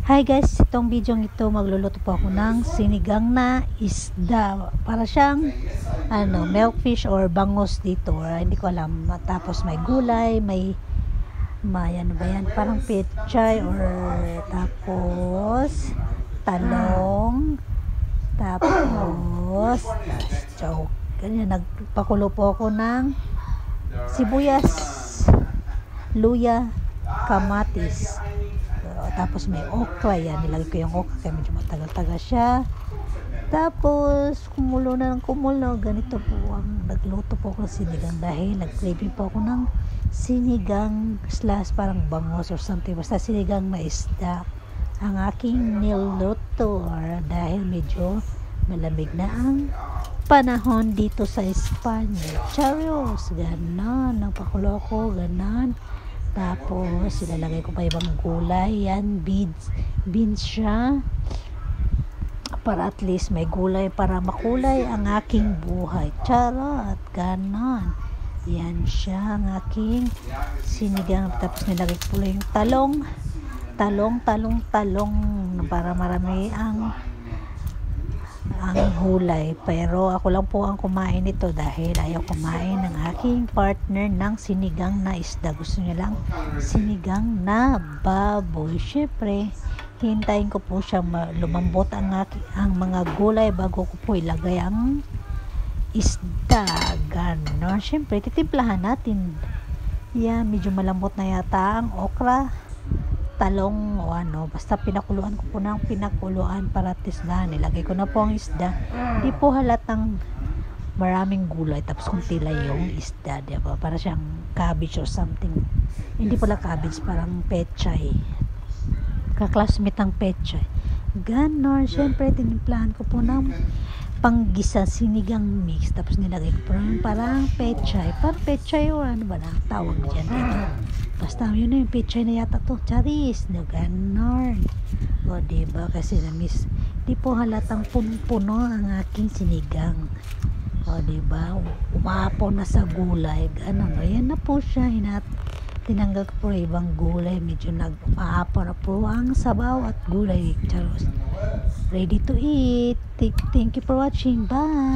Hi guys, itong video ito magluluto po ako ng sinigang na isda. Para siyang milkfish or bangus dito. Hindi ko alam. Tapos may gulay, may ano ba yan? Parang pechay or tapos talong. Tapos ganyan, nagpakulo po ako ng sibuyas, luya, kamatis. Tapos may okra yan. Nilagay ko yung okra kaya medyo matagal-tagal siya. Tapos kumulo na ng kumulo. Ganito po ang nagluto po ako ng sinigang dahil nag-craving po ako ng sinigang slash parang bangos or something. Basta sinigang na isda ang aking niluto dahil medyo malamig na ang panahon dito sa Espanya. Charos, ganon. Nagpakulo ko, ganon. Tapos ilalagay ko pa ibang gulay. Yan, beans siya para at least may gulay para makulay ang aking buhay. Charot, ganon. Yan siya ang aking sinigang. Tapos nilagay ko yung talong para marami ang gulay. Pero ako lang po ang kumain nito dahil ayaw kumain ng aking partner ng sinigang na isda. Gusto niya lang sinigang na baboy. Syempre, hintayin ko po siya lumambot ang mga gulay bago ko po ilagay ang isda. Ganon. Syempre, titimplahan natin. Yan, medyo malambot na yata ang okra, talong o basta pinakuluan ko po ng pinakuluan para tisla. Nilagay ko na po ang isda. Di po halatang maraming gulay tapos kunti lang yung isda, diba? Para siyang cabbage or something. Hindi pala cabbage, parang pechay, kaklasmate ng pechay. Ganon. Syempre tinimplahan ko po ng panggisa sinigang mix. Tapos nilagay ko po ng parang pechay, o ano ba na tawag dyan dito. Basta yun na yung pechay na yata to. Charis, ganon. O diba, kasi na-miss. Di po halatang puno ang aking sinigang. O diba, umapaw na sa gulay. Ganon. O yan na po siya. Tinanggal ko po ibang gulay. Medyo nag-umaapaw na po ang sabaw at gulay. Charos. Ready to eat. Thank you for watching. Bye.